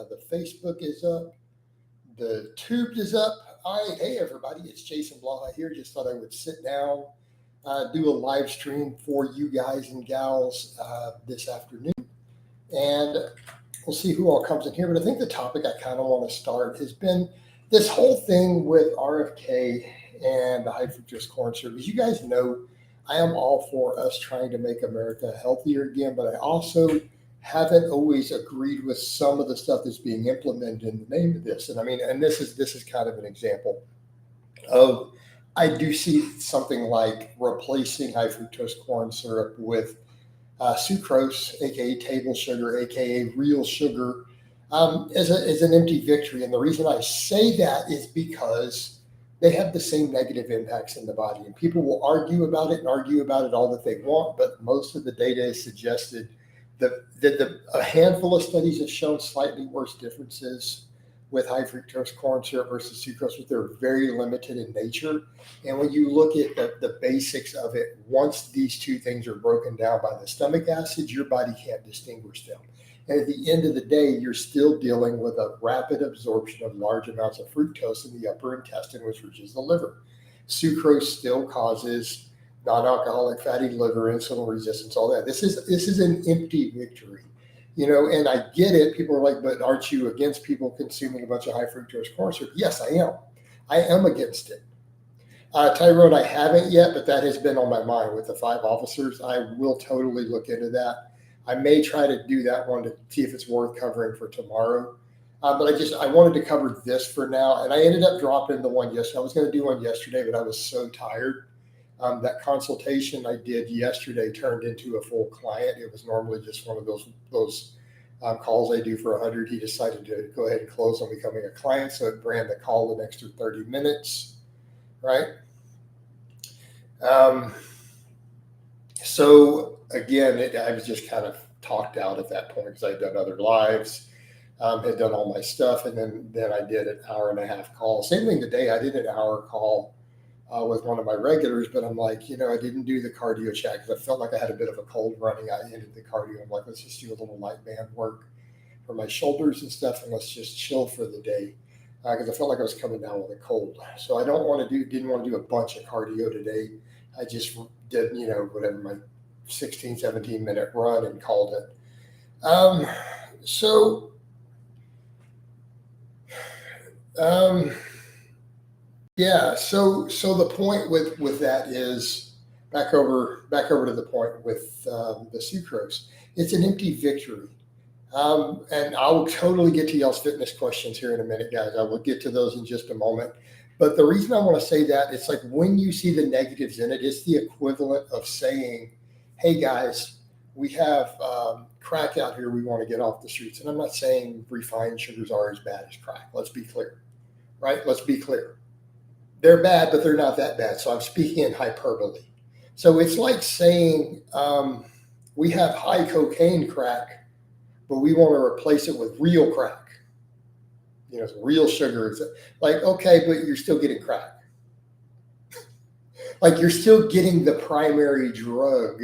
The Facebook is up. The tube is up. All right. Hey, everybody. It's Jason Blaha here. Just thought I would sit down, do a live stream for you guys and gals this afternoon. And we'll see who all comes in here. But I think the topic I kind of want to start has been this whole thing with RFK and the high fructose corn syrup. As you guys know, I am all for us trying to make America healthier again, but I also haven't always agreed with some of the stuff that's being implemented in the name of this. And I mean, and this is kind of an example of, I do see something like replacing high fructose corn syrup with sucrose, aka table sugar, aka real sugar, as an empty victory. And the reason I say that is because they have the same negative impacts in the body. And people will argue about it and argue about it all that they want, but most of the data is suggested that a handful of studies have shown slightly worse differences with high fructose corn syrup versus sucrose, but they're very limited in nature. And when you look at the basics of it, once these two things are broken down by the stomach acids, your body can't distinguish them. And at the end of the day, you're still dealing with a rapid absorption of large amounts of fructose in the upper intestine, which reaches the liver. Sucrose still causes non-alcoholic fatty liver, insulin resistance, all that. This is an empty victory, and I get it. People are like, but aren't you against people consuming a bunch of high fructose corn syrup? Yes, I am. I am against it. Tyrone, I haven't yet, but that has been on my mind with the 5 officers. I will totally look into that. I may try to do that one to see if it's worth covering for tomorrow. But I wanted to cover this for now. And I ended up dropping the one yesterday. I was going to do one yesterday, but I was so tired. That consultation I did yesterday turned into a full client. It was normally just one of those calls I do for 100. He decided to go ahead and close on becoming a client, so it ran the call an extra 30 minutes, right? So again, I was just kind of talked out at that point because I'd done other lives, had done all my stuff, and then I did an hour and a half call. Same thing today. I did an hour call with one of my regulars, but I'm like, I didn't do the cardio chat because I felt like I had a bit of a cold running. I ended the cardio. I'm like, let's just do a little light band work for my shoulders and stuff, and let's just chill for the day because I felt like I was coming down with a cold. So I didn't want to do a bunch of cardio today. I just did, whatever, my 16, 17 minute run and called it. Yeah. So the point with that is back over to the point with the sucrose. It's an empty victory. And I'll totally get to y'all's fitness questions here in a minute, guys. I will get to those in just a moment. But the reason I want to say that, it's like when you see the negatives in it, it's the equivalent of saying, hey, guys, we have crack out here. We want to get off the streets. And I'm not saying refined sugars are as bad as crack. Let's be clear, right? Let's be clear. They're bad, but they're not that bad. So I'm speaking in hyperbole. So it's like saying we have high cocaine crack, but we want to replace it with real crack. Real sugar. It's like, okay, but you're still getting crack. Like you're still getting the primary drug,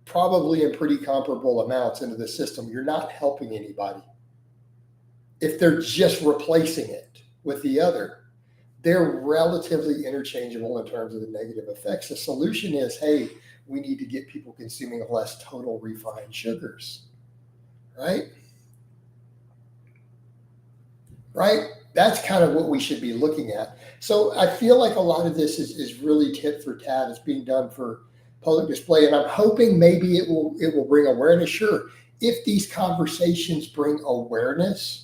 probably in pretty comparable amounts into the system. You're not helping anybody. If they're just replacing it with the other, they're relatively interchangeable in terms of the negative effects. The solution is, hey, we need to get people consuming less total refined sugars, right? Right? That's kind of what we should be looking at. So I feel like a lot of this is really tit for tat. It's being done for public display, and I'm hoping maybe it will bring awareness. Sure, if these conversations bring awareness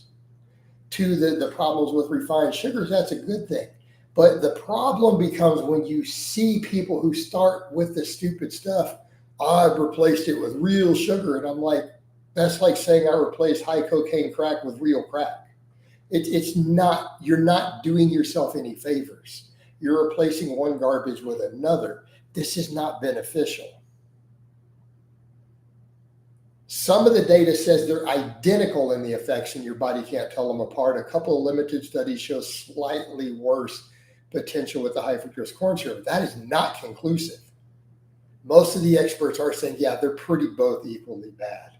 to the problems with refined sugars, that's a good thing. But the problem becomes when you see people who start with the stupid stuff. I've replaced it with real sugar, and I'm like, that's like saying I replaced high cocaine crack with real crack. It's not, you're not doing yourself any favors. You're replacing one garbage with another. This is not beneficial. Some of the data says they're identical in the effects and your body can't tell them apart. A couple of limited studies show slightly worse potential with the high fructose corn syrup. That is not conclusive. Most of the experts are saying, yeah, they're both equally bad.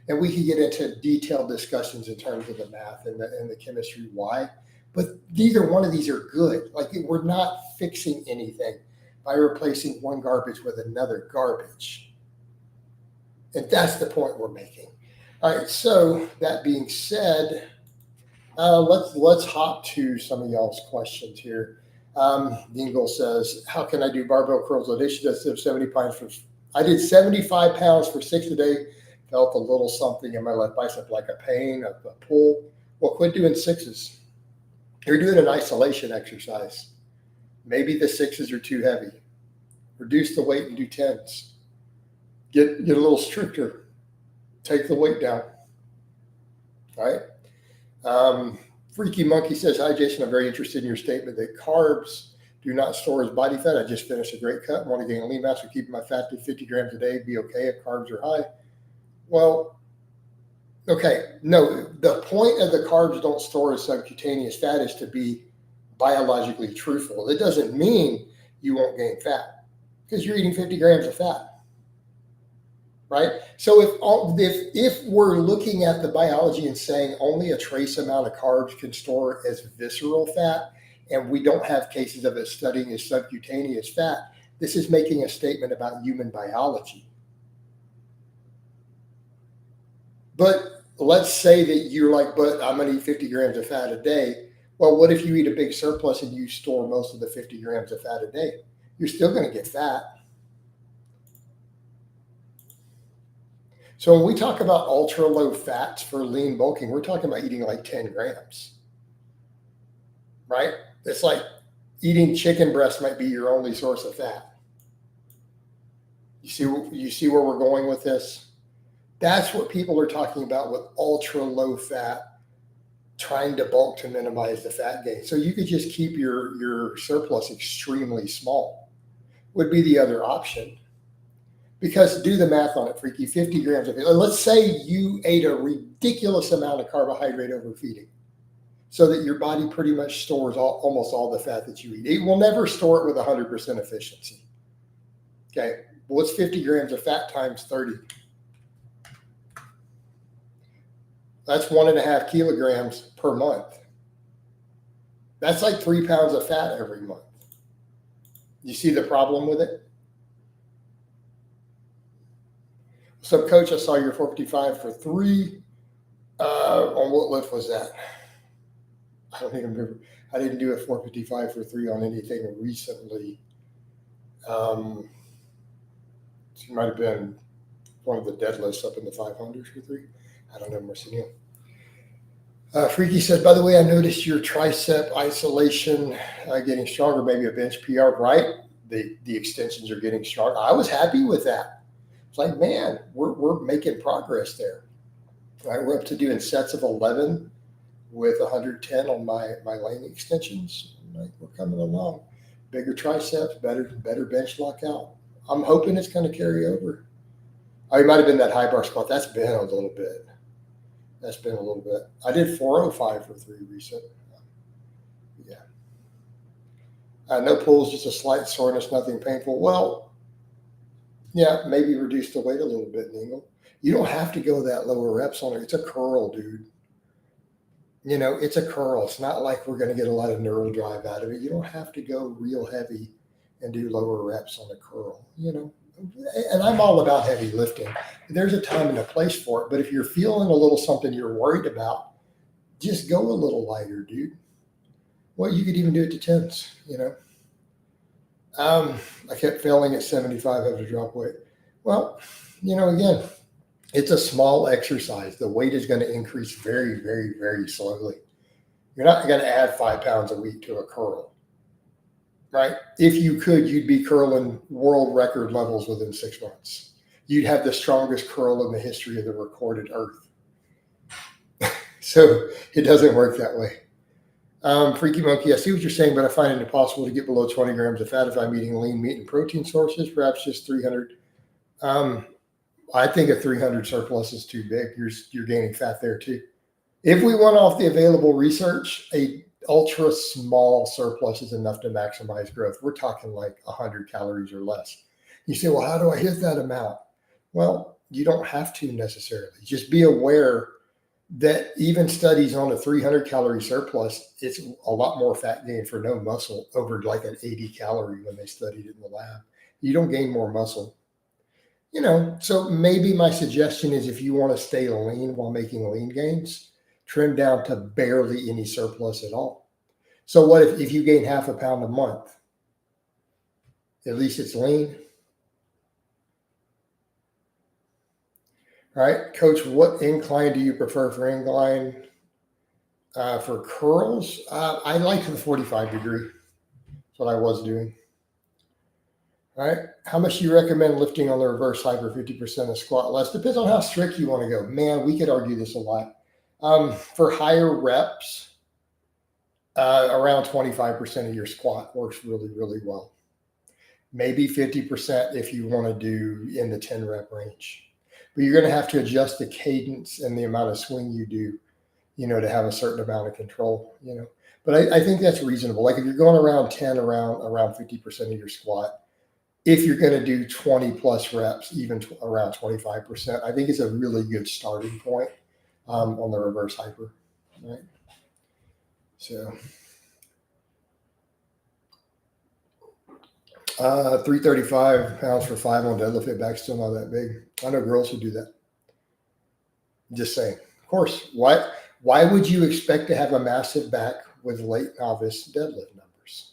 And we could get into detailed discussions in terms of the math and the chemistry why. But neither one of these are good. Like, we're not fixing anything by replacing one garbage with another garbage. And that's the point we're making. All right, so that being said, let's hop to some of y'all's questions here. Dingle says, how can I do barbell curls? I did 70 pounds for, I did 75 pounds for 6 a day. Felt a little something in my left bicep, like a pain, a pull. Well, quit doing 6s. You're doing an isolation exercise. Maybe the 6s are too heavy. Reduce the weight and do 10s. Get a little stricter. Take the weight down. All right. Freaky Monkey says, hi, Jason. I'm very interested in your statement that carbs do not store as body fat. I just finished a great cut. Want to gain lean mass or keep my fat to 50 grams a day. Be okay if carbs are high. Well, okay. No, the point of the carbs don't store as subcutaneous fat is to be biologically truthful. It doesn't mean you won't gain fat because you're eating 50 grams of fat. Right? So if we're looking at the biology and saying only a trace amount of carbs can store as visceral fat, and we don't have cases of it studying as subcutaneous fat, this is making a statement about human biology. But let's say that you're like, but I'm going to eat 50 grams of fat a day. Well, what if you eat a big surplus and you store most of the 50 grams of fat a day? You're still going to get fat. So when we talk about ultra low fats for lean bulking, we're talking about eating like 10 grams, right? It's like eating chicken breast might be your only source of fat. You see where we're going with this? That's what people are talking about with ultra low fat, trying to bulk to minimize the fat gain. So you could just keep your surplus extremely small, would be the other option. Because do the math on it, Freaky, 50 grams of it. Let's say you ate a ridiculous amount of carbohydrate overfeeding so that your body pretty much stores almost all the fat that you eat. It will never store it with 100% efficiency. Okay, what's 50 grams of fat times 30? That's 1.5 kilograms per month. That's like 3 pounds of fat every month. You see the problem with it? So, Coach, I saw your 455 for 3. On what lift was that? I don't even remember. I didn't do a 455 for 3 on anything recently. It might have been one of the deadlifts up in the 500s for 3. I don't know, Marcinio. Freaky said, by the way, I noticed your tricep isolation getting stronger, maybe a bench PR, right? The extensions are getting stronger. I was happy with that. It's like, man, we're making progress there. All right, we're up to doing sets of 11 with 110 on my lane extensions. Like, we're coming along. Bigger triceps, better bench lockout. I'm hoping it's going to carry over. Oh, it might have been that high bar squat. That's been a little bit. I did 405 for 3 recent. Yeah. No pulls, just a slight soreness, nothing painful. Well, yeah, maybe reduce the weight a little bit, Ningle. You don't have to go that lower reps on it. It's a curl, dude. You know, it's a curl. It's not like we're going to get a lot of neural drive out of it. You don't have to go real heavy and do lower reps on a curl, you know. And I'm all about heavy lifting. There's a time and a place for it. But if you're feeling a little something you're worried about, just go a little lighter, dude. Well, you could even do it to 10s, you know. I kept failing at 75, I had to drop weight. Well, you know, again, it's a small exercise. The weight is going to increase very, very, very slowly. You're not going to add 5 pounds a week to a curl, right? If you could, you'd be curling world record levels within 6 months. You'd have the strongest curl in the history of the recorded earth. So it doesn't work that way. Freaky Monkey, I see what you're saying, but I find it impossible to get below 20 grams of fat if I'm eating lean meat and protein sources, perhaps just 300. I think a 300 surplus is too big. You're gaining fat there too. If we went off the available research, a ultra small surplus is enough to maximize growth. We're talking like 100 calories or less. You say, well, how do I hit that amount? Well, You don't have to necessarily. Just be aware that even studies on a 300 calorie surplus, it's a lot more fat gain for no muscle over like an 80 calorie when they studied it in the lab. You don't gain more muscle. So maybe my suggestion is if you want to stay lean while making lean gains, trim down to barely any surplus at all. So what if you gain half a pound a month? At least it's lean. All right, Coach, what incline do you prefer for incline? For curls, I like the 45 degree. That's what I was doing. All right. How much do you recommend lifting on the reverse hyper 50% of squat less? Depends on how strict you want to go. Man, we could argue this a lot. For higher reps, around 25% of your squat works really, really well. Maybe 50% if you want to do in the 10 rep range. But you're going to have to adjust the cadence and the amount of swing you do, to have a certain amount of control, But I think that's reasonable. Like if you're going around 10, around 50% of your squat, if you're going to do 20 plus reps, even around 25%, I think it's a really good starting point on the reverse hyper, right? So 335 pounds for 5 on deadlift hit back, still not that big. I know girls who do that. Just saying. Of course, why would you expect to have a massive back with late novice deadlift numbers?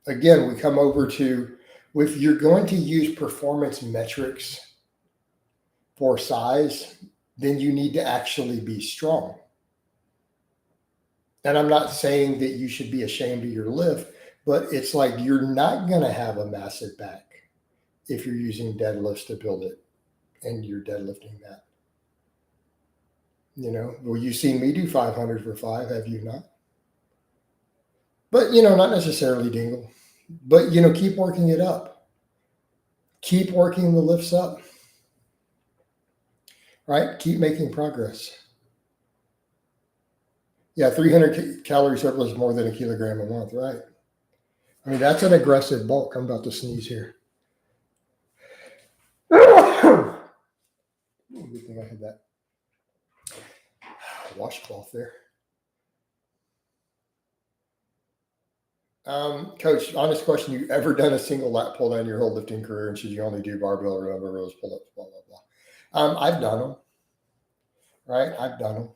Again, we come over to, if you're going to use performance metrics for size, then you need to actually be strong. And I'm not saying that you should be ashamed of your lift, but it's like you're not going to have a massive back if you're using deadlifts to build it and you're deadlifting that. Well, you've seen me do 500 for 5, have you not? But, not necessarily, Dingle. But, keep working it up. Keep working the lifts up. Right? Keep making progress. Yeah, 300 calorie surplus is more than a kilogram a month, right? I mean, that's an aggressive bulk. I'm about to sneeze here. Good thing I had that washcloth there. Coach, honest question, you ever done a single lat pull down your whole lifting career, and should you only do barbell or rubber rows, pull-ups, blah, blah, blah? I've done them, right? I've done them.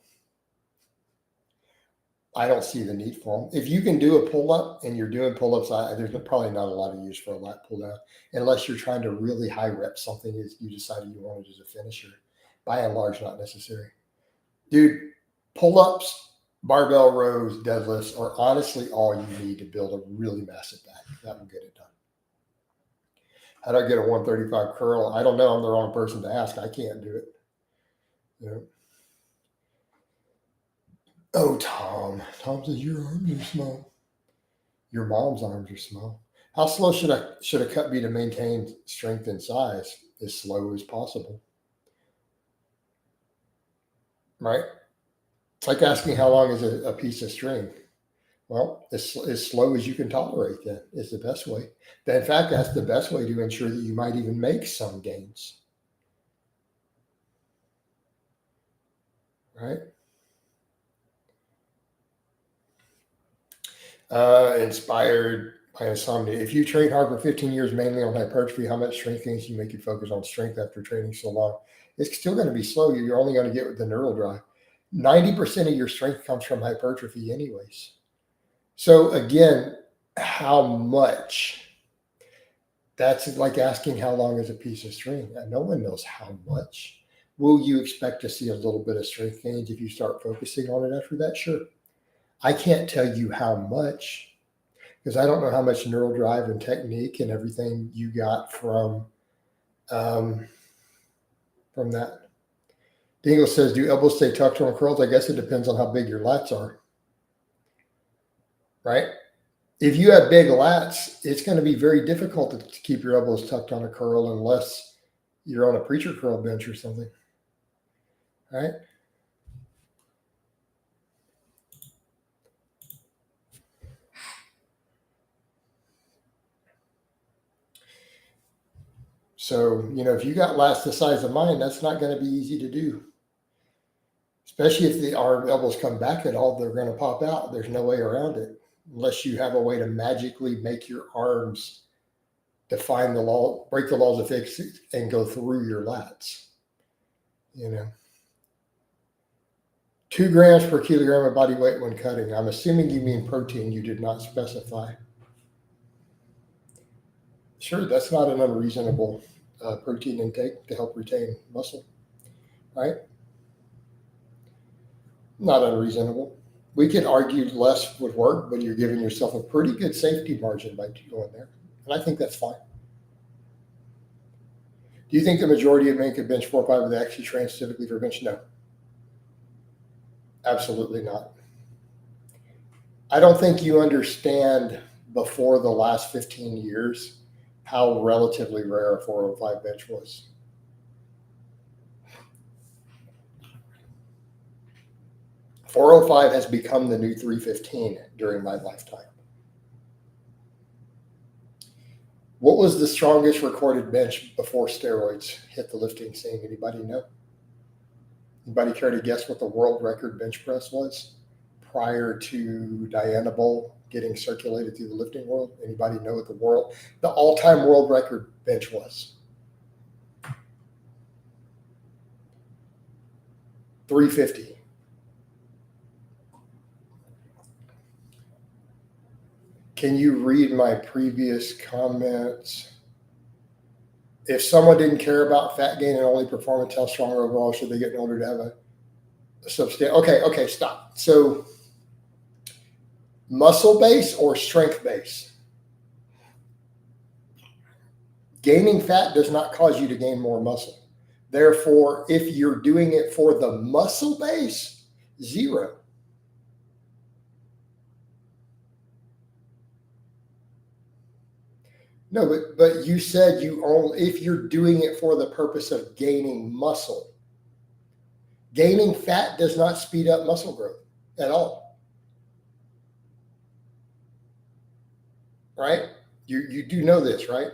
I don't see the need for them. If you can do a pull-up and you're doing pull-ups, there's probably not a lot of use for a lat pull-down unless you're trying to really high rep something that you decided you wanted as a finisher. By and large, not necessary. Dude, pull-ups, barbell rows, deadlifts are honestly all you need to build a really massive back. That will get it done. How do I get a 135 curl? I don't know. I'm the wrong person to ask. I can't do it. Oh, Tom. Tom says your arms are small. Your mom's arms are small. How slow should a cut be to maintain strength and size? As slow as possible. Right? It's like asking how long is a piece of string. Well, as slow as you can tolerate that is the best way. In fact, that's the best way to ensure that you might even make some gains. Right? Inspired by insomnia. If you train hard for 15 years mainly on hypertrophy, how much strength gains do you make you focus on strength after training so long? It's still going to be slow. You're only going to get with the neural drive. 90% of your strength comes from hypertrophy anyways. So again, how much? That's like asking how long is a piece of string. No one knows how much. Will you expect to see a little bit of strength gains if you start focusing on it after that? Sure. I can't tell you how much because I don't know how much neural drive and technique and everything you got from that. Dingle says, do elbows stay tucked on curls? I guess it depends on how big your lats are. Right? If you have big lats, it's going to be very difficult to keep your elbows tucked on a curl unless you're on a preacher curl bench or something. Right? So, if you got lats the size of mine, that's not going to be easy to do. Especially if our elbows come back at all, they're going to pop out. There's no way around it unless you have a way to magically make your arms define the law, break the laws of physics, and go through your lats. 2 grams per kilogram of body weight when cutting. I'm assuming you mean protein. You did not specify. Sure, that's not an unreasonable protein intake to help retain muscle, right? Not unreasonable. We could argue less would work, but you're giving yourself a pretty good safety margin by going there. And I think that's fine. Do you think the majority of men could bench 4 or 5 with actually train specifically for bench? No. Absolutely not. I don't think you understand before the last 15 years how relatively rare a 405 bench was. .405 has become the new 315 during my lifetime. What was the strongest recorded bench before steroids hit the lifting scene? Anybody know? Anybody care to guess what the world record bench press was prior to Diana Bowl getting circulated through the lifting world? Anybody know what the all-time world record bench was? 350. Can you read my previous comments? If someone didn't care about fat gain and only performance, how strong overall should they get in order to have a substantial? Okay, stop. So muscle base or strength base? Gaining fat does not cause you to gain more muscle. Therefore, if you're doing it for the muscle base, 0. No, but you said if you're doing it for the purpose of gaining muscle. Gaining fat does not speed up muscle growth at all. Right? You do know this, right?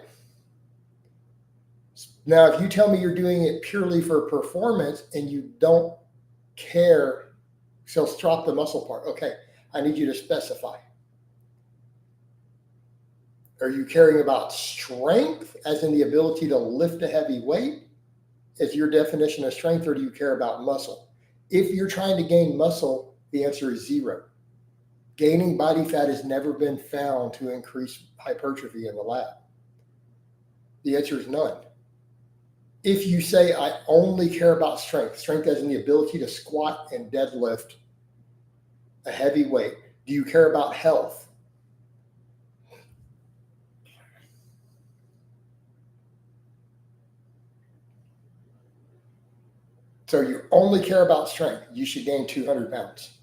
Now, if you tell me you're doing it purely for performance and you don't care, so drop the muscle part. Okay, I need you to specify. Are you caring about strength, as in the ability to lift a heavy weight, as your definition of strength, or do you care about muscle? If you're trying to gain muscle, the answer is 0. Gaining body fat has never been found to increase hypertrophy in the lab. The answer is none. If you say, I only care about strength as in the ability to squat and deadlift a heavy weight, do you care about health? So you only care about strength. You should gain 200 pounds.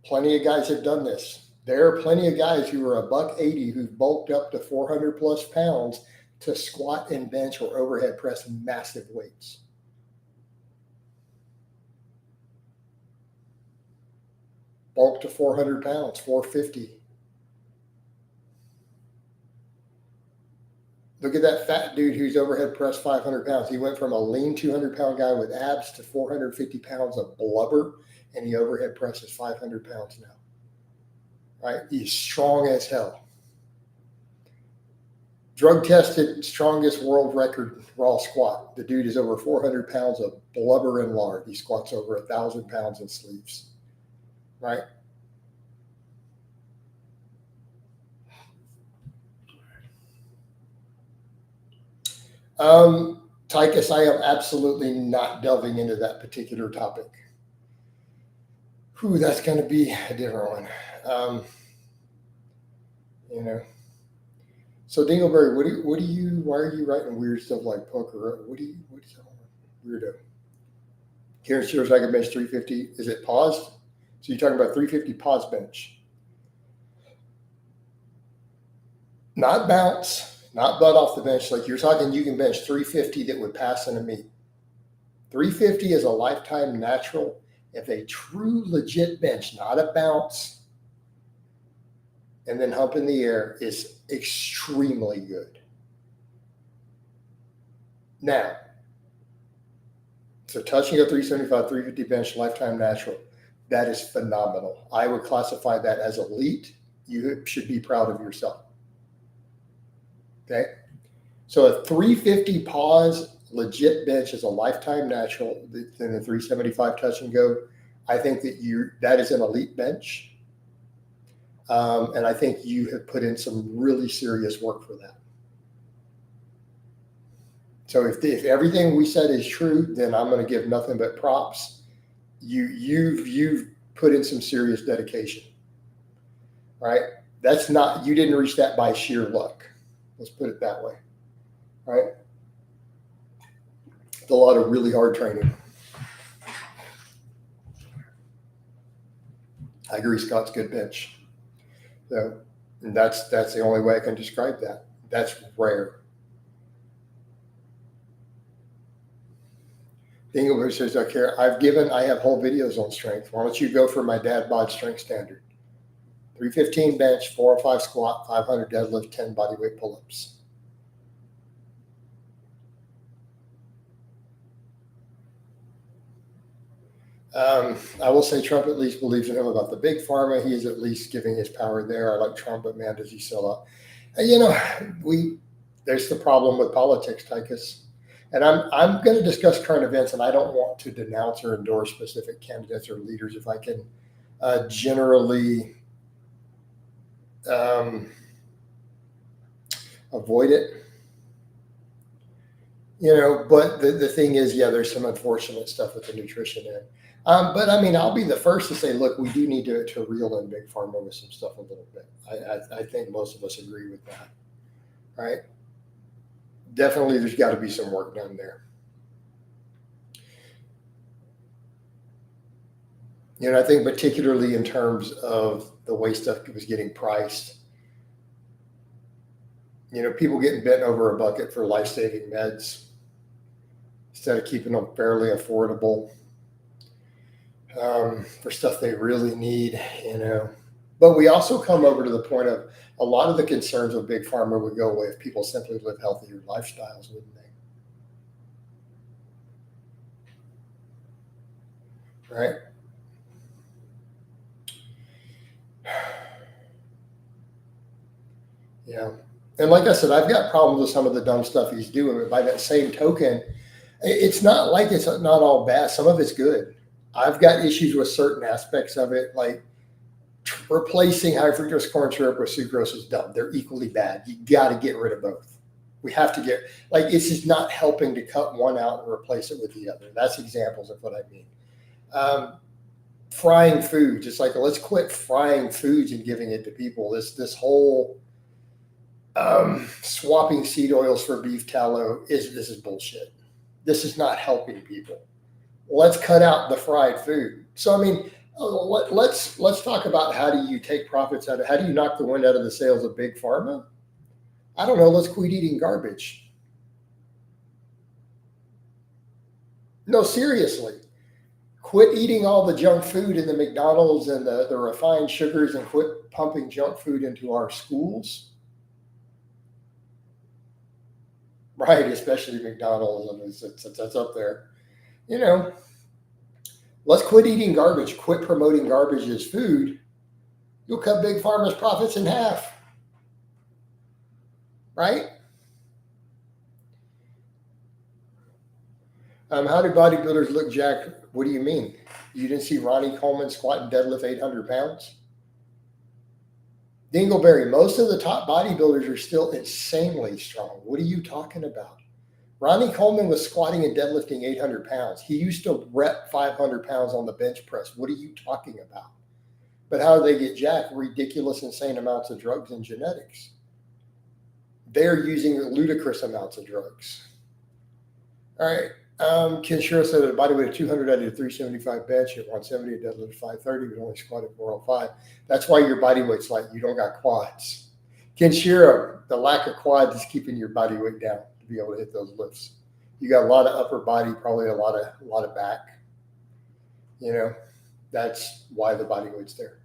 Plenty of guys have done this. There are plenty of guys who are $180 who've bulked up to 400 plus pounds to squat and bench or overhead press massive weights. Bulk to 400 pounds, 450. Look at that fat dude who's overhead pressed 500 pounds. He went from a lean 200-pound guy with abs to 450 pounds of blubber, and he overhead presses 500 pounds now. Right? He's strong as hell. Drug tested, strongest world record raw squat. The dude is over 400 pounds of blubber and lard. He squats over 1,000 pounds in sleeves. Right? Tychus, I am absolutely not delving into that particular topic. That's going to be a different one. So Dingleberry, why are you writing weird stuff like poker? What is that weirdo? Karen Steers, I can bench 350. Is it paused? So you're talking about 350 pause bench. Not bounce, not butt off the bench. Like you're talking, you can bench 350 that would pass in a meet. 350 is a lifetime natural. If a true legit bench, not a bounce, and then hump in the air is extremely good. Now, so touching a 375, 350 bench, lifetime natural, that is phenomenal. I would classify that as elite. You should be proud of yourself. Okay. So a 350 pause legit bench is a lifetime natural. Then the 375 touch and go. I think that is an elite bench. And I think you have put in some really serious work for that. So if everything we said is true, then I'm going to give nothing but props. You've put in some serious dedication, right? You didn't reach that by sheer luck. Let's put it that way, right? It's a lot of really hard training. I agree, Scott's good bench. So and that's the only way I can describe that. That's rare. Dingleberg says, I care. I have whole videos on strength. Why don't you go for my dad bod strength standard? 315 bench, 405 squat, 500 deadlift, 10 bodyweight pull-ups. I will say Trump at least believes in him about the big pharma. He is at least giving his power there. I like Trump, but man, does he sell out. There's the problem with politics, Tychus. And I'm going to discuss current events, and I don't want to denounce or endorse specific candidates or leaders if I can generally avoid it. But the thing is, there's some unfortunate stuff with the nutrition end. But I mean, I'll be the first to say, look, we do need to reel in big pharma with some stuff a little bit. I think most of us agree with that, right? Definitely, there's got to be some work done there. I think particularly in terms of the way stuff was getting priced. People getting bent over a bucket for life-saving meds instead of keeping them fairly affordable for stuff they really need, But we also come over to the point of a lot of the concerns of big pharma would go away if people simply live healthier lifestyles, wouldn't they? Right? Yeah. And like I said, I've got problems with some of the dumb stuff he's doing, but by that same token, it's not like it's not all bad. Some of it's good. I've got issues with certain aspects of it, like replacing high fructose corn syrup with sucrose is dumb. They're equally bad. You got to get rid of both. We have to it's just not helping to cut one out and replace it with the other. That's examples of what I mean. Frying foods. It's like, let's quit frying foods and giving it to people. This whole swapping seed oils for beef tallow this is bullshit. This is not helping people. Let's cut out the fried food. So, I mean, let's talk about how do you take profits how do you knock the wind out of the sails of big pharma? I don't know. Let's quit eating garbage. No, seriously. Quit eating all the junk food in the McDonald's and the refined sugars and quit pumping junk food into our schools. Right, especially McDonald's. That's up there. Let's quit eating garbage. Quit promoting garbage as food. You'll cut big pharma's profits in half. Right? How do bodybuilders look jacked? What do you mean? You didn't see Ronnie Coleman squat and deadlift 800 pounds? Dingleberry, most of the top bodybuilders are still insanely strong. What are you talking about? Ronnie Coleman was squatting and deadlifting 800 pounds. He used to rep 500 pounds on the bench press. What are you talking about? But how do they get jacked? Ridiculous, insane amounts of drugs and genetics. They're using ludicrous amounts of drugs. All right. Ken Shiro said at a bodyweight of 200, I did a 375 bench at 170, a deadlift 530, but only squatted 405. That's why your body weight's light. You don't got quads. Ken Shiro, the lack of quads is keeping your body weight down to be able to hit those lifts. You got a lot of upper body, probably a lot of back. That's why the body weight's there.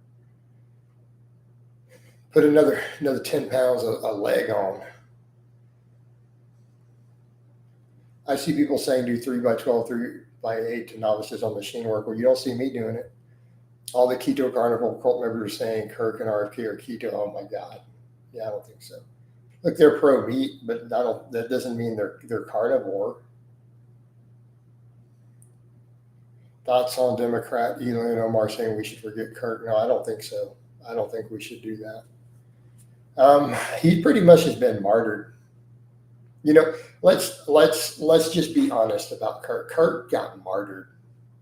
Put another 10 pounds a leg on. I see people saying do 3x12, 3x8 to novices on machine work. Well, you don't see me doing it. All the keto carnivore cult members are saying Kirk and RFK are keto. Oh my God. Yeah, I don't think so. Look, they're pro meat, but that doesn't mean they're carnivore. Thoughts on Democrat Elon Omar saying we should forget Kirk? No, I don't think so. I don't think we should do that. He pretty much has been martyred. You know, let's just be honest about Kirk. Kirk got martyred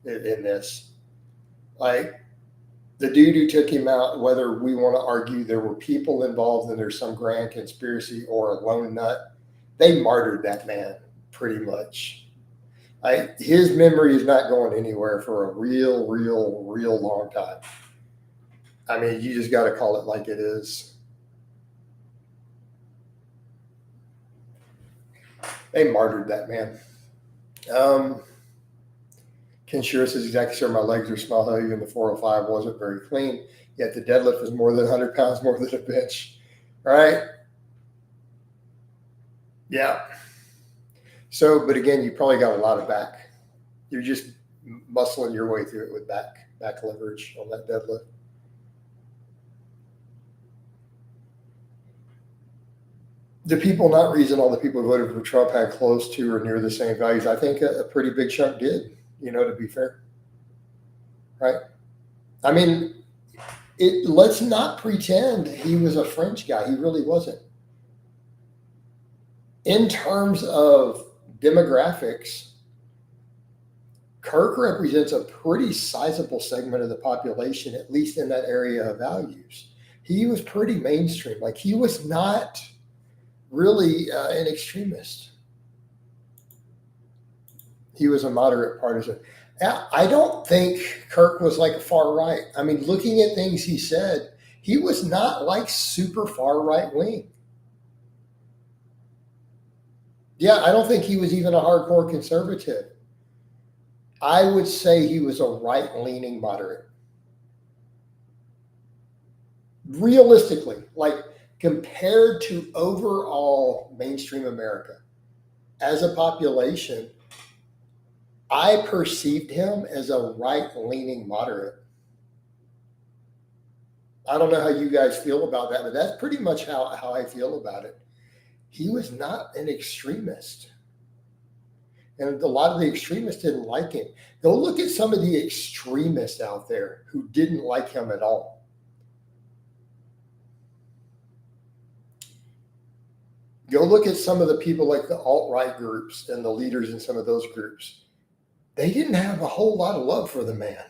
in this. Like the dude who took him out, whether we want to argue there were people involved and there's some grand conspiracy or a lone nut, they martyred that man pretty much. His memory is not going anywhere for a real long time. I mean, you just got to call it like it is. They martyred that man. Ken Shura says, exactly, sir. My legs are small. Even the 405 wasn't very clean. Yet the deadlift was more than 100 pounds more than a bench. Right? Yeah. So, but again, you probably got a lot of back. You're just muscling your way through it with back leverage on that deadlift. The people not reason all the people who voted for Trump had close to or near the same values. I think a pretty big chunk did, to be fair. Right? I mean, let's not pretend he was a French guy. He really wasn't. In terms of demographics, Kirk represents a pretty sizable segment of the population, at least in that area of values. He was pretty mainstream. Like, he was not really an extremist. He was a moderate partisan. I don't think Kirk was like a far right. I mean, looking at things he said, he was not like super far right wing. Yeah, I don't think he was even a hardcore conservative. I would say he was a right-leaning moderate. Realistically, like compared to overall mainstream America as a population, I perceived him as a right-leaning moderate. I don't know how you guys feel about that, but that's pretty much how I feel about it. He was not an extremist. And a lot of the extremists didn't like him. Go look at some of the extremists out there who didn't like him at all. Go look at some of the people like the alt-right groups and the leaders in some of those groups. They didn't have a whole lot of love for the man.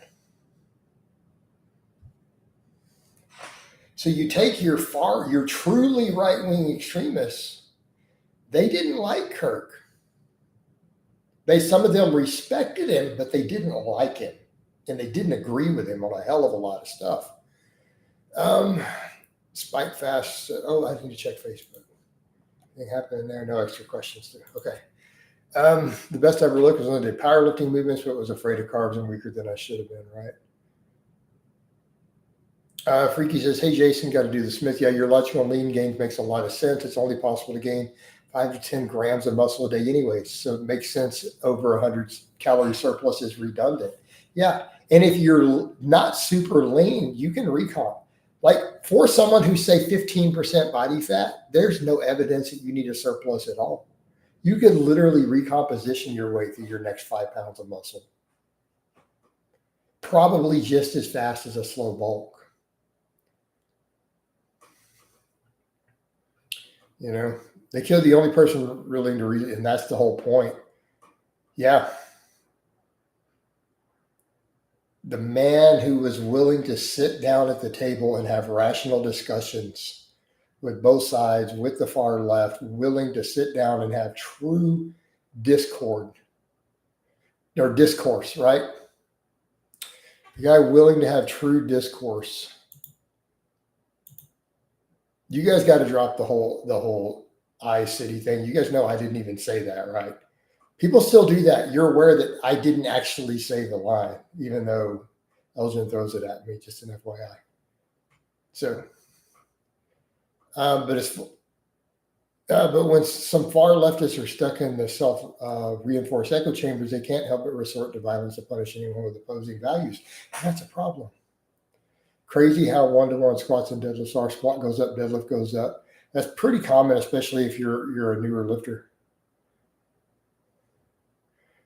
So you take your truly right-wing extremists, they didn't like Kirk. Some of them respected him, but they didn't like him. And they didn't agree with him on a hell of a lot of stuff. Spike Fast said, I need to check Facebook. Anything happening there? No extra questions there. Okay. The best I ever looked was when I did powerlifting movements, but was afraid of carbs and weaker than I should have been, right? Freaky says, hey, Jason, got to do the Smith. Yeah, your logical and lean gains makes a lot of sense. It's only possible to gain 5 to 10 grams of muscle a day anyway. So it makes sense. Over 100 calorie surplus is redundant. Yeah. And if you're not super lean, you can recomp. Like for someone who's say 15% body fat, there's no evidence that you need a surplus at all. You can literally recomposition your way through your next 5 pounds of muscle. Probably just as fast as a slow bulk. They killed the only person willing to read it, and that's the whole point. Yeah. The man who was willing to sit down at the table and have rational discussions with both sides, with the far left, willing to sit down and have true discourse, right? The guy willing to have true discourse. You guys got to drop the whole iCity thing. You guys know I didn't even say that, right? People still do that. You're aware that I didn't actually say the line, even though Elgin throws it at me, just an FYI. So But it's but when some far leftists are stuck in the self-reinforced echo chambers, they can't help but resort to violence to punish anyone with opposing values. And that's a problem. Crazy how one-to-one squats and deadlifts are. Squat goes up, deadlift goes up. That's pretty common, especially if you're a newer lifter.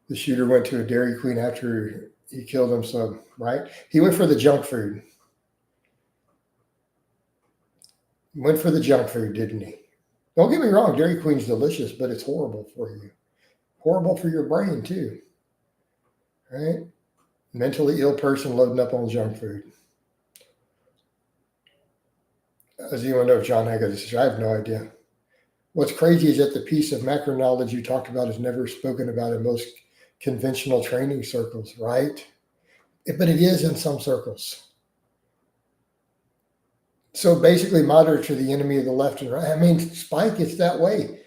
The shooter went to a Dairy Queen after he killed himself, right? He went for the junk food. Went for the junk food, didn't he? Don't get me wrong, Dairy Queen's delicious, but it's horrible for you. Horrible for your brain, too. Right? Mentally ill person loading up on junk food. Does anyone know if John Haggard is? I have no idea. What's crazy is that the piece of macro knowledge you talked about is never spoken about in most conventional training circles, right? But it is in some circles. So basically, moderates are the enemy of the left and right. I mean, Spike, it's that way,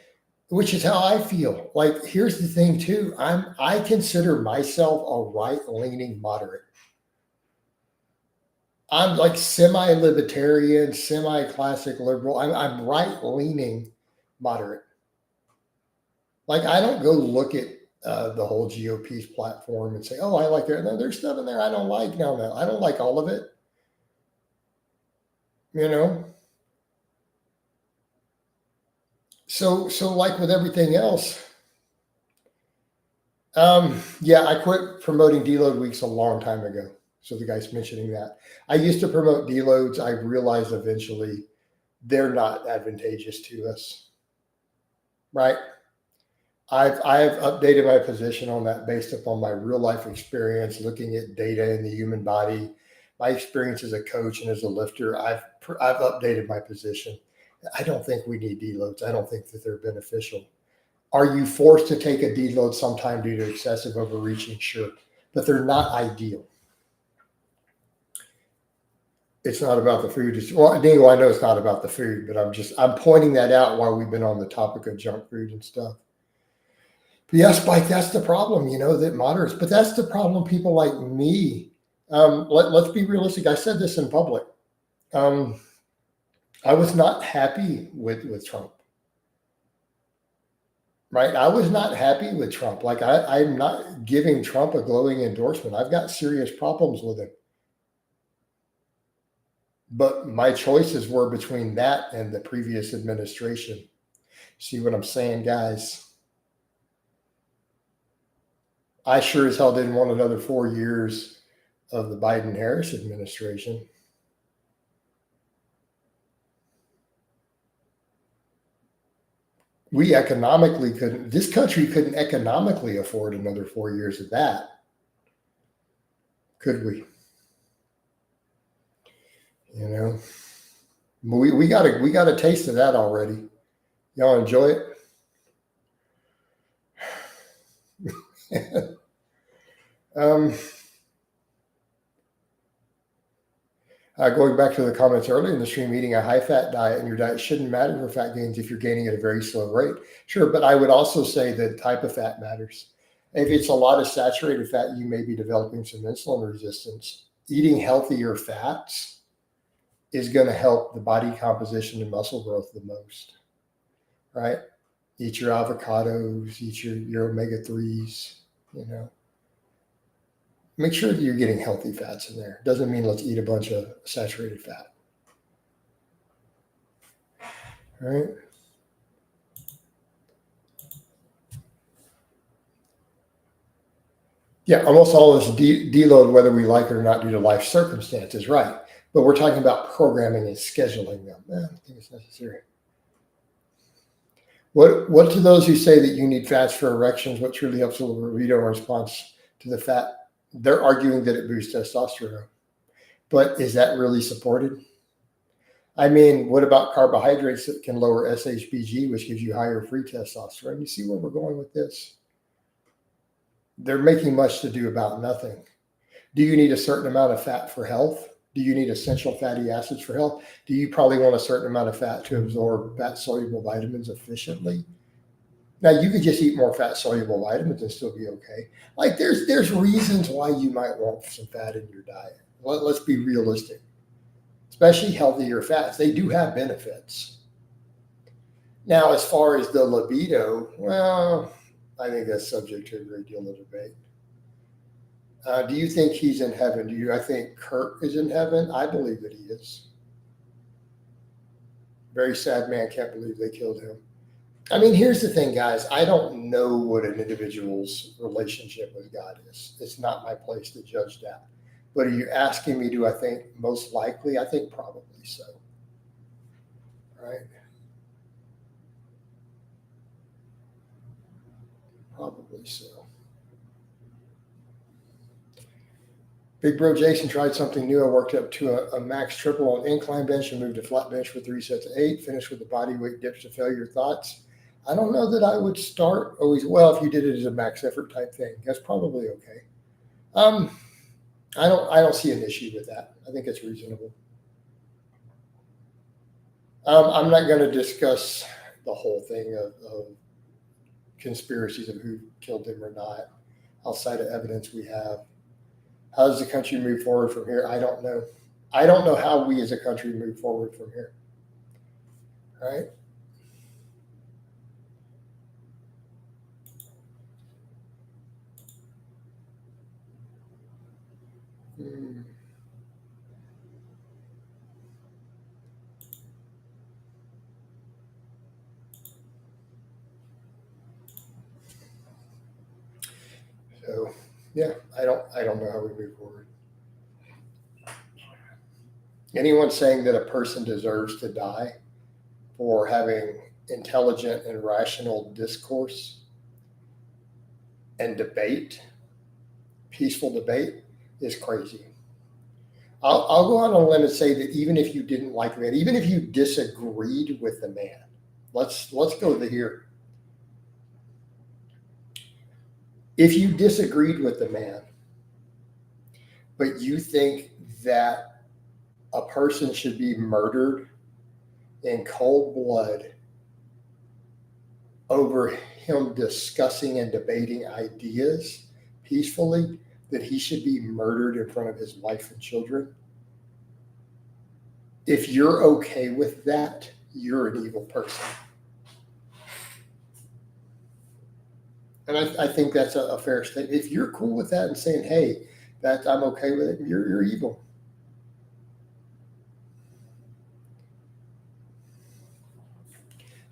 which is how I feel. Like, here's the thing, too. I consider myself a right-leaning moderate. I'm like semi-libertarian, semi-classic liberal. I'm right-leaning moderate. Like, I don't go look at the whole GOP's platform and say, oh, I like their, no, there's stuff in there I don't like. No, I don't like all of it. You know? So like with everything else, yeah, I quit promoting deload weeks a long time ago. So the guy's mentioning that. I used to promote deloads. I realized eventually they're not advantageous to us, right? I've updated my position on that based upon my real life experience, looking at data in the human body, my experience as a coach and as a lifter. I've updated my position. I don't think we need deloads. I don't think that they're beneficial. Are you forced to take a deload sometime due to excessive overreaching? Sure, but they're not ideal. It's not about the food. Well, Dingo, I know it's not about the food, but I'm pointing that out while we've been on the topic of junk food and stuff. But yeah, Spike, that's the problem, that moderates. But that's the problem, people like me. Let's be realistic. I said this in public. I was not happy with Trump. Right? I was not happy with Trump. Like, I'm not giving Trump a glowing endorsement. I've got serious problems with him. But my choices were between that and the previous administration. See what I'm saying, guys? I sure as hell didn't want another 4 years of the Biden-Harris administration. This country couldn't economically afford another 4 years of that. Could we? We got a taste of that already. Y'all enjoy it? Going back to the comments earlier in the stream, eating a high-fat diet and your diet shouldn't matter for fat gains if you're gaining at a very slow rate. Sure, but I would also say the type of fat matters. If it's a lot of saturated fat, you may be developing some insulin resistance. Eating healthier fats is going to help the body composition and muscle growth the most, right? Eat your avocados, eat your omega-3s, Make sure that you're getting healthy fats in there. Doesn't mean let's eat a bunch of saturated fat. All right. Yeah, almost all of this deload, whether we like it or not, due to life circumstances, right? But we're talking about programming and scheduling them. I don't think it's necessary. What to those who say that you need fats for erections? What truly helps a libido in response to the fat? They're arguing that it boosts testosterone. But is that really supported? I mean, what about carbohydrates that can lower SHBG, which gives you higher free testosterone? You see where we're going with this? They're making much to do about nothing. Do you need a certain amount of fat for health? Do you need essential fatty acids for health? Do you probably want a certain amount of fat to absorb fat-soluble vitamins efficiently? Now, you could just eat more fat-soluble vitamins and still be okay. Like, there's reasons why you might want some fat in your diet. Let's be realistic. Especially healthier fats. They do have benefits. Now, as far as the libido, well, I think that's subject to a great deal of debate. Do you think he's in heaven? I think Kurt is in heaven? I believe that he is. Very sad man, can't believe they killed him. I mean, here's the thing, guys. I don't know what an individual's relationship with God is. It's not my place to judge that. But are you asking me, do I think most likely? I think probably so. Right? Probably so. Big bro Jason tried something new. I worked up to a max triple on incline bench and moved to flat bench for 3 sets of 8. Finished with the body weight dips to failure. Thoughts? I don't know that I would start always. Well, if you did it as a max effort type thing, that's probably okay. I don't see an issue with that. I think it's reasonable. I'm not going to discuss the whole thing of conspiracies of who killed him or not. Outside of evidence we have. How does the country move forward from here? I don't know. I don't know how we as a country move forward from here. Right? So yeah, I don't know how we move forward. Anyone saying that a person deserves to die for having intelligent and rational discourse and debate, peaceful debate, is crazy. I'll go on a limb and say that even if you didn't like the man, even if you disagreed with the man, let's go to here. If you disagreed with the man, but you think that a person should be murdered in cold blood over him discussing and debating ideas peacefully, that he should be murdered in front of his wife and children. If you're okay with that, you're an evil person. And I think that's a fair statement. If you're cool with that and saying, hey, that I'm okay with it, you're evil.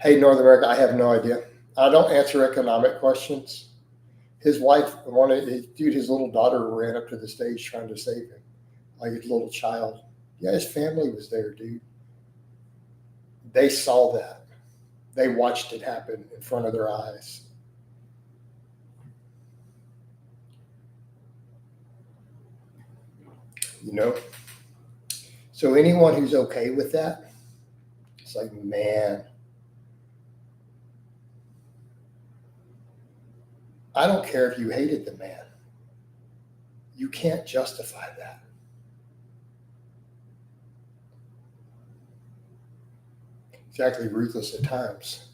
Hey, North America, I have no idea. I don't answer economic questions. His wife, his little daughter ran up to the stage trying to save him, like his little child. Yeah, his family was there, dude. They saw that. They watched it happen in front of their eyes. You know? So anyone who's okay with that, it's like, man, I don't care if you hated the man. You can't justify that. Exactly, ruthless at times,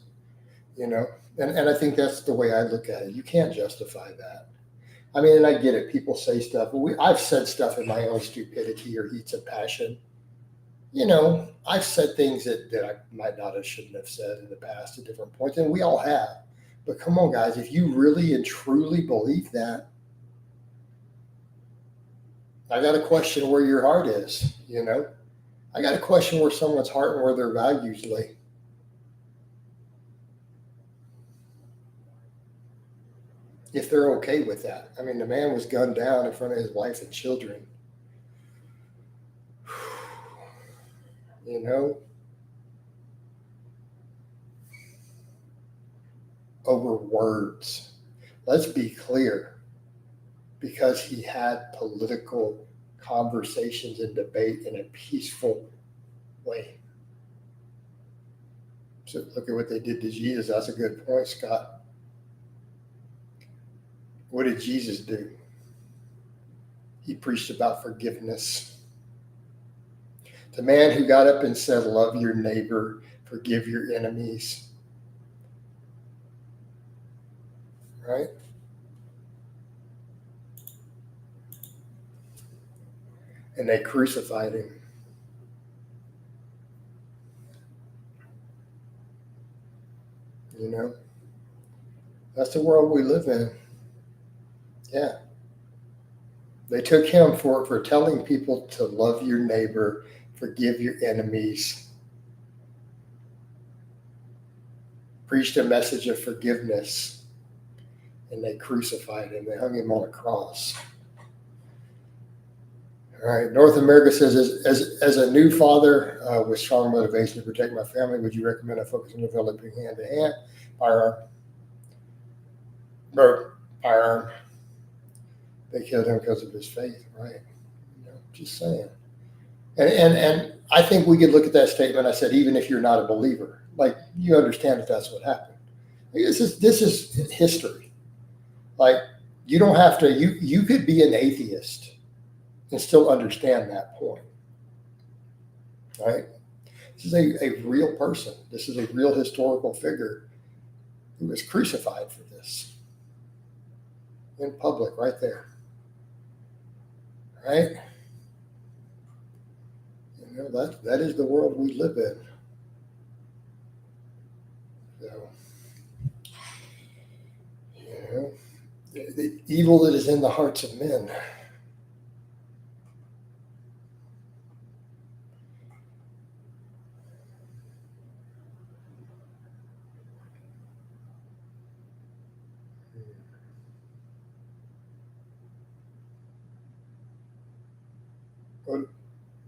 you know? And I think that's the way I look at it. You can't justify that. I mean, and I get it. People say stuff. I've said stuff in my own stupidity or heats of passion. You know, I've said things that I might not have, shouldn't have said in the past at different points, and we all have. But come on, guys, if you really and truly believe that, I got to question where your heart is, you know? I got to question where someone's heart and where their values lay. If they're okay with that. I mean, the man was gunned down in front of his wife and children. You know? Over words. Let's be clear. Because he had political conversations and debate in a peaceful way. So look at what they did to Jesus. That's a good point, Scott. What did Jesus do? He preached about forgiveness. The man who got up and said, love your neighbor, forgive your enemies. Right? And they crucified him. the world we live in. Yeah. They took him for telling people to love your neighbor, forgive your enemies, preached a message of forgiveness, and they crucified him. They hung him on a cross. All right. North America says, as a new father with strong motivation to protect my family, would you recommend I focus on developing hand-to-hand firearm? Firearm. They killed him because of his faith, right? Just saying. And I think we could look at that statement. I said, even if you're not a believer, like you understand that that's what happened. This is history. Like you don't have to. You could be an atheist and still understand that point, right? This is a real person. This is a real historical figure who was crucified for this in public, right there, right? That is the world we live in. So, the evil that is in the hearts of men.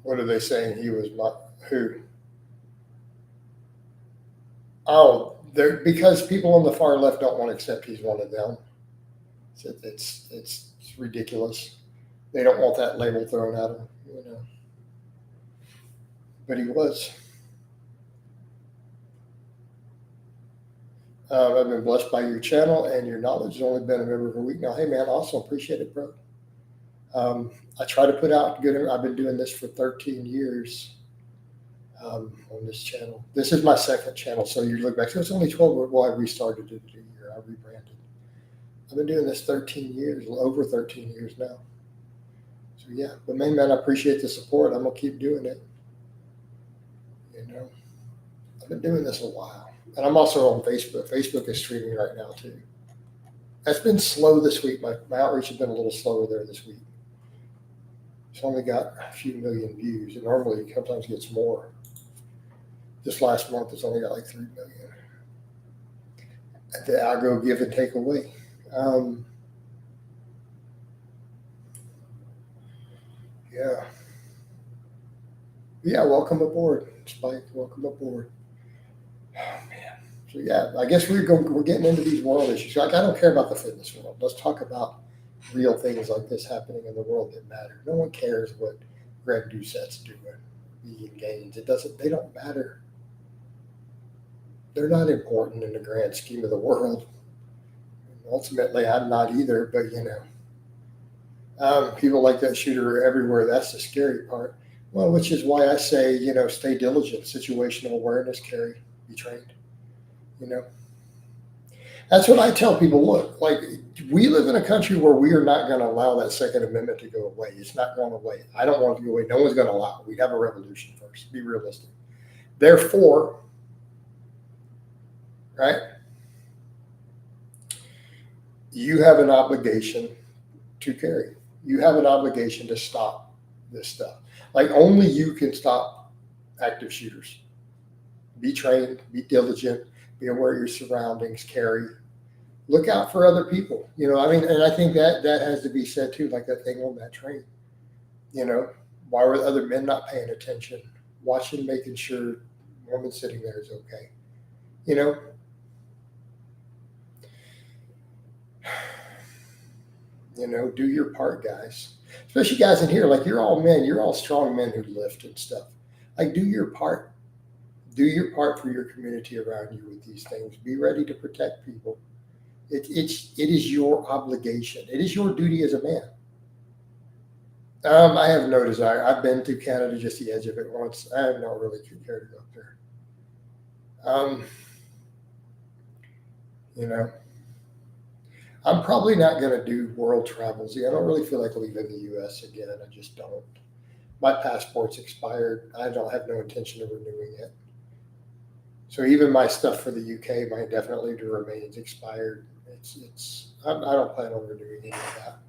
What are they saying? He was who? Oh, because people on the far left don't want to accept he's one of them. It's ridiculous. They don't want that label thrown at him, But he was. I've been blessed by your channel and your knowledge. I've only been a member for a week now. Hey man, awesome. Appreciate it, bro. I try to put out good. I've been doing this for 13 years on this channel. This is my second channel, so you look back. So it's only 12. Well, I restarted it a year. I rebranded. I've been doing this 13 years, over 13 years now. So yeah, but man, I appreciate the support. I'm gonna keep doing it. I've been doing this a while, and I'm also on Facebook. Facebook is streaming right now too. That's been slow this week. My outreach has been a little slower there this week. It's only got a few million views. It normally sometimes gets more. This last month, it's only got like 3 million. The algo give and take away. Yeah, welcome aboard, Spike. Welcome aboard. Oh man. So yeah, I guess we're getting into these world issues. Like I don't care about the fitness world. Let's talk about real things like this happening in the world that matter. No one cares what Greg Doucette's doing, Ian Gaines. They don't matter. They're not important in the grand scheme of the world. Ultimately, I'm not either, but people like that shooter everywhere. That's the scary part. Well, which is why I say, stay diligent, situational awareness, Carrie, be trained. That's what I tell people. Look, like we live in a country where we are not going to allow that Second Amendment to go away. It's not going away. I don't want it to go away. No one's going to allow it. We'd have a revolution first. Be realistic. Therefore, right, you have an obligation to carry. You have an obligation to stop this stuff. Like only you can stop active shooters. Be trained, be diligent, be aware of your surroundings, carry. Look out for other people. And I think that has to be said too, like that thing on that train. Why were other men not paying attention? Watching, making sure the woman sitting there is okay. Do your part, guys. Especially guys in here, like you're all men, you're all strong men who lift and stuff. Like do your part. Do your part for your community around you with these things. Be ready to protect people. It is your obligation. It is your duty as a man. I have no desire. I've been to Canada, just the edge of it once. I have not really cared to go up there. I'm probably not going to do world travels. I don't really feel like leaving the U.S. again. I just don't. My passport's expired. I don't have no intention of renewing it. So even my stuff for the UK, my indefinite leave to remain is expired. I don't plan on doing any of that.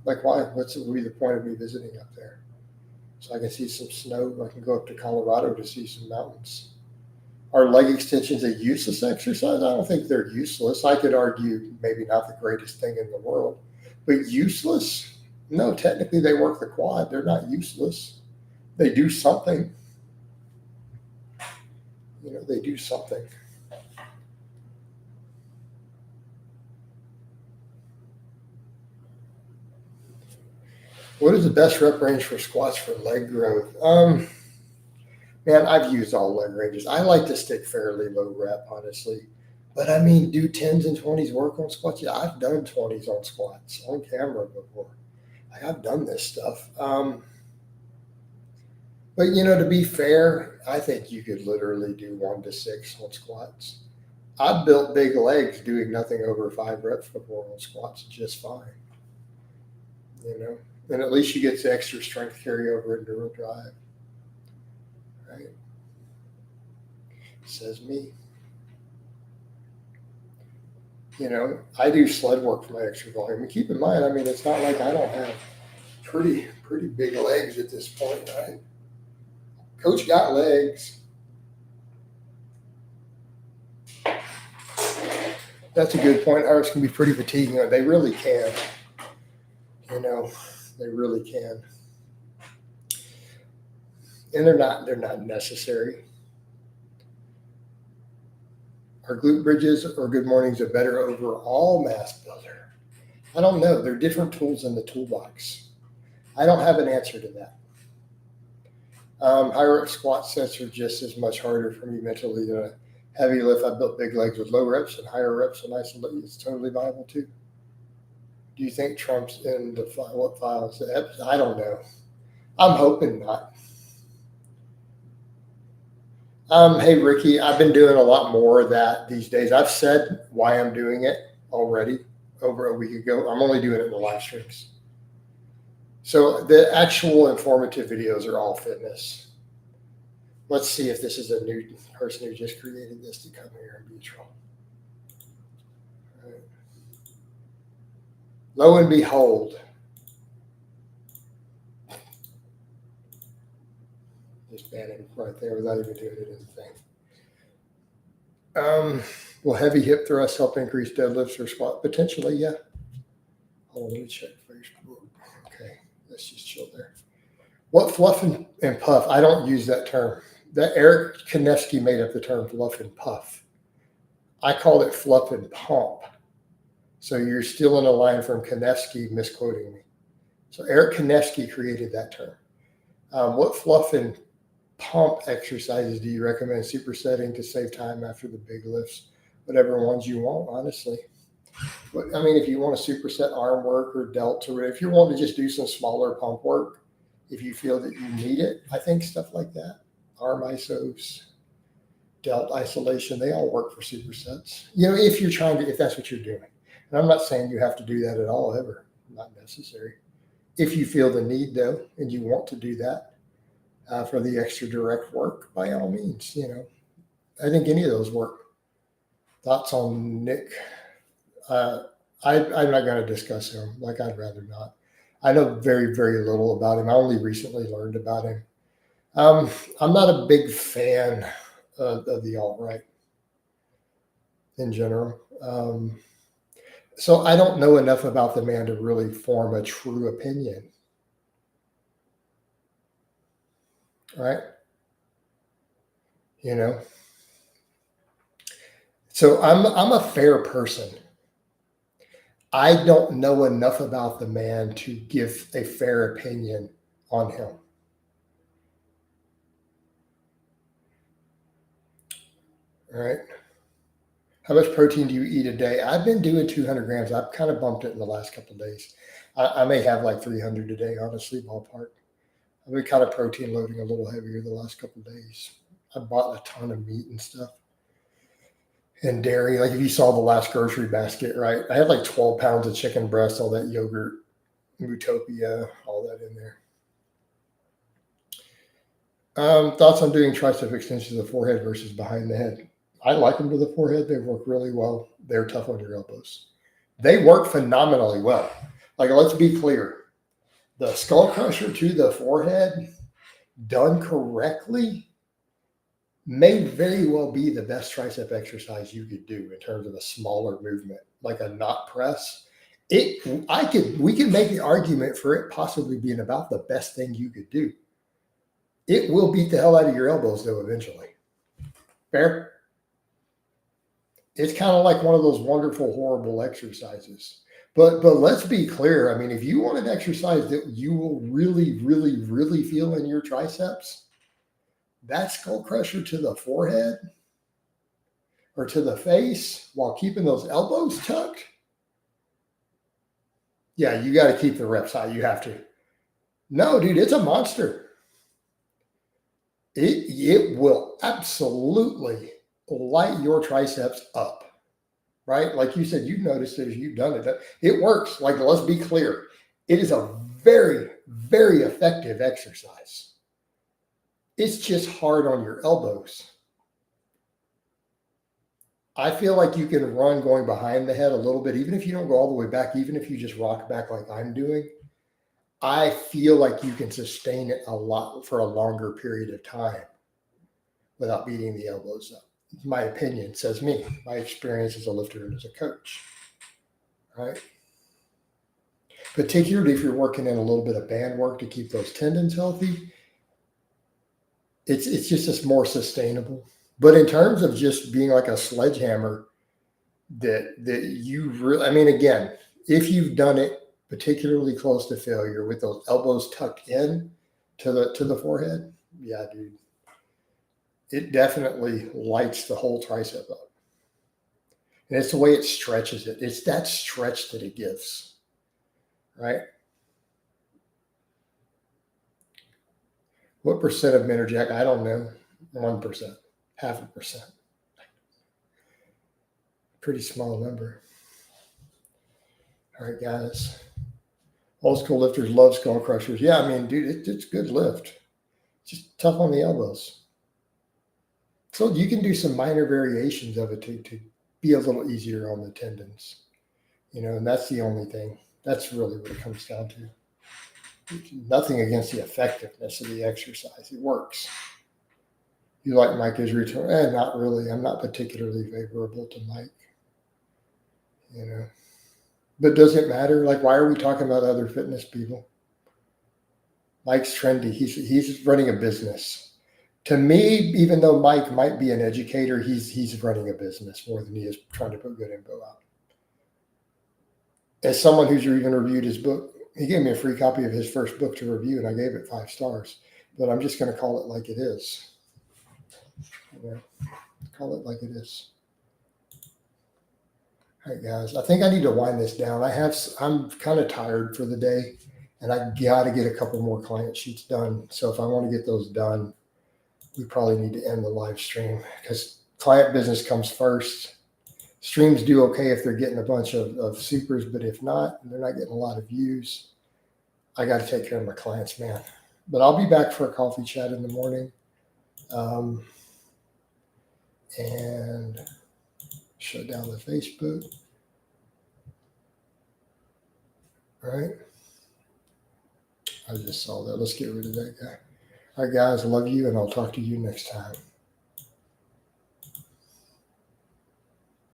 Like why? What's would be the point of me visiting up there? So I can see some snow. I can go up to Colorado to see some mountains. Are leg extensions a useless exercise? I don't think they're useless. I could argue maybe not the greatest thing in the world, but useless? No, technically they work the quad. They're not useless. They do something. They do something. What is the best rep range for squats for leg growth? Man, I've used all leg ranges. I like to stick fairly low rep, honestly. But I mean, do 10s and 20s work on squats? Yeah, I've done 20s on squats on camera before. I've done this stuff. But to be fair, I think you could literally do 1 to 6 on squats. I've built big legs doing nothing over 5 reps before on squats just fine. And at least you get the extra strength carryover into enduro drive. Right? Says me. I do sled work for my extra volume. And keep in mind, I mean, it's not like I don't have pretty big legs at this point, right? Coach got legs. That's a good point. Ours can be pretty fatiguing. They really can. They really can. And they're not necessary. Are glute bridges or good mornings a better overall mass builder? I don't know. They're different tools in the toolbox. I don't have an answer to that. High rep squat sets are just as much harder for me mentally than a heavy lift. I built big legs with low reps and higher reps and isolate. It's totally viable too. Do you think Trump's in the what files? I don't know. I'm hoping not. Hey, Ricky, I've been doing a lot more of that these days. I've said why I'm doing it already over a week ago. I'm only doing it in the live streams. So the actual informative videos are all fitness. Let's see if this is a new person who just created this to come here and be a troll. Right. Lo and behold, just banning right there without even doing it as a thing. Will heavy hip thrusts help increase deadlifts or squat? Potentially, yeah. Hold on, let me check Facebook. Okay, let's just chill there. What fluff and puff? I don't use that term. That Eric Konevsky made up the term fluff and puff. I call it fluff and pump. So you're still in a line from Konevsky misquoting me. So Eric Konevsky created that term. What fluff and pump exercises do you recommend supersetting to save time after the big lifts? Whatever ones you want, honestly. But I mean, if you want to superset arm work or delts, or if you want to just do some smaller pump work, if you feel that you need it, I think stuff like that, arm isos, delt isolation, they all work for supersets. If that's what you're doing. And I'm not saying you have to do that at all, ever. Not necessary. If you feel the need, though, and you want to do that for the extra direct work, by all means, I think any of those work. Thoughts on Nick? I'm not going to discuss him. I'd rather not. I know very, very little about him. I only recently learned about him. I'm not a big fan of the alt-right in general. So I don't know enough about the man to really form a true opinion. All right? So I'm a fair person. I don't know enough about the man to give a fair opinion on him. All right. How much protein do you eat a day? I've been doing 200 grams. I've kind of bumped it in the last couple of days. I may have like 300 a day, honestly, ballpark. I've been kind of protein loading a little heavier the last couple of days. I bought a ton of meat and stuff. And dairy, like if you saw the last grocery basket, right? I had like 12 pounds of chicken breast, all that yogurt, Utopia, all that in there. Thoughts on doing tricep extensions of the forehead versus behind the head? I like them to the forehead. They work really well. They're tough on your elbows. They work phenomenally well. Like, let's be clear. The skull crusher to the forehead, done correctly, may very well be the best tricep exercise you could do in terms of a smaller movement, like a knot press. We could make the argument for it possibly being about the best thing you could do. It will beat the hell out of your elbows though eventually. Fair? It's kind of like one of those wonderful, horrible exercises. But let's be clear. I mean, if you want an exercise that you will really, really, really feel in your triceps, that skull crusher to the forehead or to the face while keeping those elbows tucked. Yeah, you got to keep the reps high. You have to. No, dude, it's a monster. It will absolutely light your triceps up, right? Like you said, you've noticed it as you've done it. It works. Like, let's be clear. It is a very, very effective exercise. It's just hard on your elbows. I feel like you can run going behind the head a little bit, even if you don't go all the way back, even if you just rock back like I'm doing. I feel like you can sustain it a lot for a longer period of time without beating the elbows up. My opinion, says me, my experience as a lifter and as a coach, right? Particularly if you're working in a little bit of band work to keep those tendons healthy, it's just more sustainable. But in terms of just being like a sledgehammer, that you really, I mean, again, if you've done it particularly close to failure with those elbows tucked in to the forehead, yeah, dude, it definitely lights the whole tricep up. And it's the way it stretches it. It's that stretch that it gives, right? What percent of men are jacked? I don't know. 1%, 0.5%. Pretty small number. All right, guys. Old school lifters love skull crushers. Yeah, I mean, dude, it's good lift. Just tough on the elbows. So you can do some minor variations of it to be a little easier on the tendons, and that's the only thing. That's really what it comes down to. Nothing against the effectiveness of the exercise. It works. You like Mike Israel? Not really. I'm not particularly favorable to Mike, But does it matter? Like, why are we talking about other fitness people? Mike's trendy. He's running a business. To me, even though Mike might be an educator, he's running a business more than he is trying to put good info out. As someone who's even reviewed his book, he gave me a free copy of his first book to review, and I gave it 5 stars. But I'm just going to call it like it is. Call it like it is. All right, guys. I think I need to wind this down. I'm kind of tired for the day, and I got to get a couple more client sheets done. So if I want to get those done, we probably need to end the live stream because client business comes first. Streams do okay if they're getting a bunch of supers, but if not, and they're not getting a lot of views, I got to take care of my clients, man. But I'll be back for a coffee chat in the morning. And shut down the Facebook. All right. I just saw that. Let's get rid of that guy. All right, guys. I love you, and I'll talk to you next time.